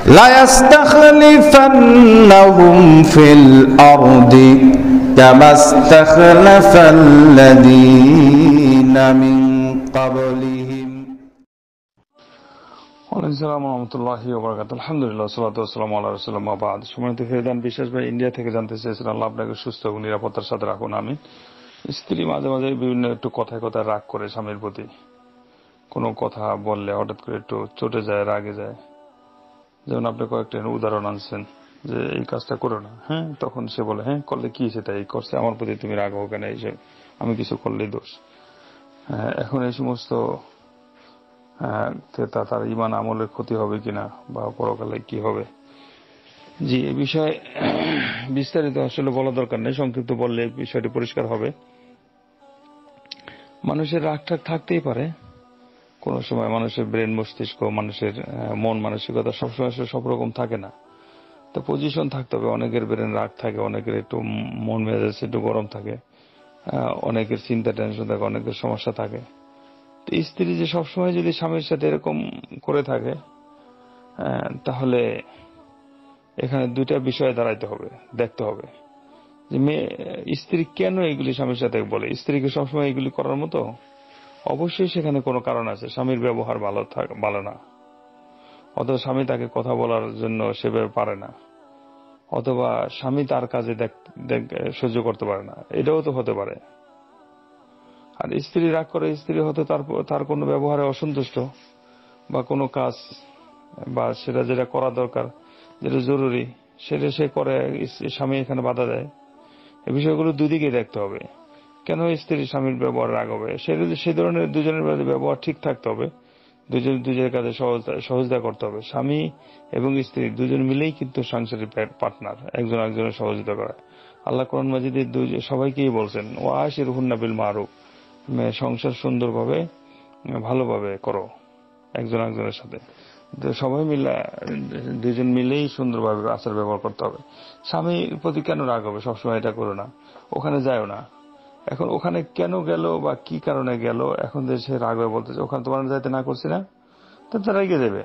লায়াস্তাখলিফান্নাহুম feel আরদি কামা ইস্তাখলাফাল্লাযীনা মিন ক্বাবলিহিম। আসসালামু আলাইকুম ওয়া রাহমাতুল্লাহি ওয়া বারাকাতুহু। আলহামদুলিল্লাহ, সাল্লাতু ওয়াসসালামু আলা রাসূলিল্লাহ, মা বা'দ। সম্মানিত ফেরদান, বিশেষ ভাই ইন্ডিয়া থেকে জানতে চেয়েছেন, আল্লাহ আপনাকে সুস্থ এবং নিরাপত্তার সাথে রাখুন, আমিন। স্ত্রী মাঝে মাঝে বিভিন্ন একটু কথায় কথায় রাগ করে স্বামীর প্রতি, কোনো কথা বললে হঠাৎ করে একটু চটে যায়, রাগে যায়। যেমন আপনি কয়েকটা উদাহরণ আনছেন যে এই কাজটা করো না, হ্যাঁ, তখন সে বলে হ্যাঁ করলে কি সেটা এই করছে, আমার প্রতি তুমি রাগ হো কেন, এই আমি কিছু করলেই দোষ। হ্যাঁ, এখন এই সমস্ত তার ঈমান আমলের ক্ষতি হবে কিনা বা পরকালে কি হবে, জি এই বিষয়ে বিস্তারিত আসলে বলা দরকার নেই, সংক্ষিপ্ত বললে বিষয়টি পরিষ্কার হবে। মানুষের রাগ ঠাক থাকতেই পারে, কোন সময় মানুষের ব্রেন, মস্তিষ্ক, মানুষের মন মানসিকতা সবসময় সব রকম থাকে না, তো পজিশন থাকতে হবে। অনেকের ব্রেন রাগ থাকে, অনেকের একটু মন মেজাজ একটু গরম থাকে, অনেকের চিন্তা টেনশন থাকে, অনেকের সমস্যা থাকে। তো স্ত্রী যে সবসময় যদি স্বামীর সাথে এরকম করে থাকে, তাহলে এখানে দুইটা বিষয় দাঁড়াইতে হবে, দেখতে হবে যে স্ত্রী কেন এগুলি স্বামীর সাথে বলে। স্ত্রীকে সবসময় এগুলি করার মতো? অবশ্যই সেখানে কোনো কারণ আছে। স্বামীর ব্যবহার ভালো না, অথবা স্বামী তাকে কথা বলার জন্য সেভাবে পারে না, অথবা স্বামী তার কাজে সহ্য করতে পারে না, এটাও তো হতে পারে। আর স্ত্রী রাগ করে, স্ত্রী হয়তো তার কোনো ব্যবহারে অসন্তুষ্ট, বা কোনো কাজ বা সেটা যেটা করা দরকার, যেটা জরুরি, সেটা সে করে, স্বামী এখানে বাধা দেয়। এই বিষয়গুলো দুদিকে দেখতে হবে। কেন স্ত্রী স্বামীর ব্যবহার রাগ হবে? সেই ধরনের দুজনের ব্যবহার ঠিক থাকতে হবে, দুজনের কাজে সহযোগিতা করতে হবে। স্বামী এবং স্ত্রী দুজন মিলেই কিন্তু সাংসারিক পার্টনার, একজন একজনের সহযোগিতা করে। আল্লাহ কোরআন মাজিদে সবাইকেই বলছেন, ওয়াশিরহুন্না বিল মারুফ, সংসার সুন্দরভাবে ভালোভাবে করো একজন একজনের সাথে। সবাই মিলে, দুজন মিলেই সুন্দরভাবে আচার ব্যবহার করতে হবে। স্বামীর প্রতি কেন রাগ হবে? সবসময় এটা করো না, ওখানে যাও না। এখন ওখানে কেন গেল বা কি কারণে গেল, এখন যে সে রাগ হয়ে বলতেছে ওখানে তোমার যাইতে না করছি না, তো তারা রেগে যাবে।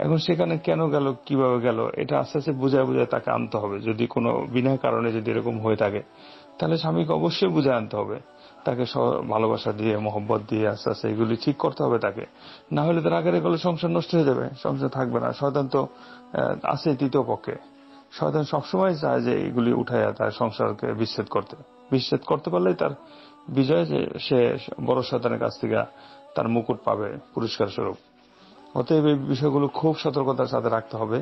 এখন সেখানে কেন গেল, কিভাবে গেল, এটা আস্তে আস্তে বুঝায় বুঝায় তাকে আনতে হবে। যদি কোনো বিনা কারণে যদি এরকম হয়ে থাকে, তাহলে স্বামীকে অবশ্যই বুঝায় আনতে হবে, তাকে ভালোবাসা দিয়ে, মহব্বত দিয়ে আস্তে আস্তে এগুলি ঠিক করতে হবে তাকে। না হলে তার আগের গেলে সংসার নষ্ট হয়ে যাবে, সংসার থাকবে না। শয়তান তো আছে তৃতীয় পক্ষে। শয়তান সবসময় চায় যে এগুলি উঠাইয়া তার সংসারকে বিচ্ছেদ করতে পারলেই তার বিজয়, যে সে বড় শয়তানের কাছ থেকে তার মুকুট পাবে পুরস্কার স্বরূপ। অতএব এই বিষয়গুলো খুব সতর্কতার সাথে রাখতে হবে।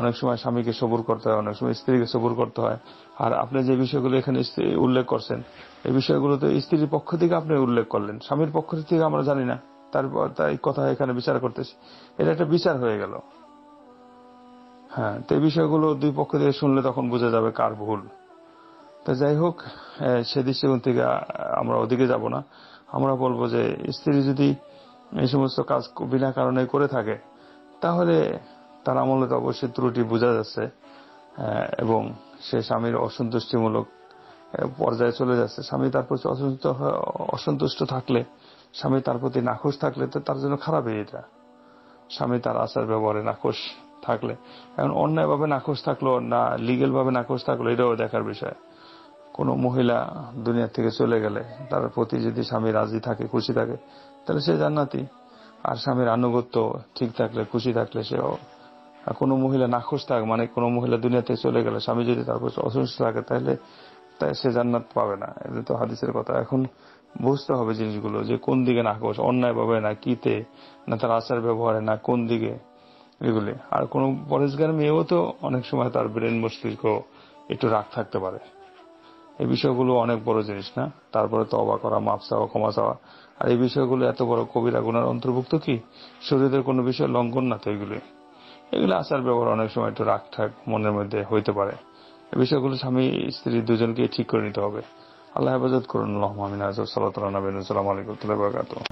অনেক সময় স্বামীকে সবুর করতে হয়, অনেক সময় স্ত্রীকে সবুর করতে হয়। আর আপনি যে বিষয়গুলো এখানে উল্লেখ করছেন, এই বিষয়গুলো তো স্ত্রীর পক্ষ থেকে আপনি উল্লেখ করলেন, স্বামীর পক্ষ থেকে আমরা জানি না। তারপর তাই কথা এখানে বিচার করতেছি, এটা একটা বিচার হয়ে গেল। হ্যাঁ, তো এই বিষয়গুলো দুই পক্ষ থেকে শুনলে তখন বোঝা যাবে কার ভুল। তা যাই হোক, সে দৃষ্টিকোণ থেকে আমরা ওদিকে যাব না। আমরা বলবো যে স্ত্রী যদি এই সমস্ত কাজ বিনা কারণে করে থাকে, তাহলে তার আমলে তো অবশ্যই ত্রুটি বোঝা যাচ্ছে, এবং সে স্বামীর অসন্তুষ্টিমূলক পর্যায়ে চলে যাচ্ছে। স্বামী তার প্রতি অসন্তুষ্ট থাকলে, স্বামী তার প্রতি নাখোশ থাকলে তো তার জন্য খারাপই এটা। স্বামী তার আচার ব্যবহারে নাখোশ থাকলে, এখন অন্যায়ভাবে নাখোশ থাকলো না লিগেল ভাবে নাখোশ থাকলো, এটাও দেখার বিষয়। কোনো মহিলা দুনিয়া থেকে চলে গেলে তার প্রতি যদি স্বামী রাজি থাকে, খুশি থাকে, তাহলে সে জান্নাতি। আর স্বামীর আনুগত্য ঠিক থাকলে, খুশি থাকলে সেও। কোনো মহিলা নাখোশ থাকে, মানে কোনো মহিলা দুনিয়া থেকে চলে গেলে স্বামী যদি তার প্রতি অসন্তুষ্ট থাকে, তাহলে সে জান্নাত পাবে না। এটা তো হাদিসের কথা। এখন বুঝতে হবে জিনিসগুলো, যে কোন দিকে নাখোশ, অন্যায় ভাবে না কিতে, না তার আচার ব্যবহারে, না কোন দিকে, এগুলি। আর কোনো পরেশগার মেয়েও তো অনেক সময় তার ব্রেন, মস্তিষ্ক একটু রাগ থাকতে পারে। এই বিষয়গুলো অনেক বড় জিনিস না? তারপরে তওবা করা, মাফ চাওয়া, ক্ষমা চাওয়া। আর এই বিষয়গুলো এত বড় কবিরা গুনার অন্তর্ভুক্ত কি? শরীরের কোনো বিষয় লঙ্ঘন না তো এগুলো আচার ব্যবহার অনেক সময় একটু রাগ ঠাক মনের মধ্যে হইতে পারে। এই বিষয়গুলো স্বামী স্ত্রী দুজনকে ঠিক করে নিতে হবে। আল্লাহ হেফাজত করুন। আল্লাহুম্মা আমিন। সাল্লাল্লাহু আলাইহি ওয়া সাল্লাম।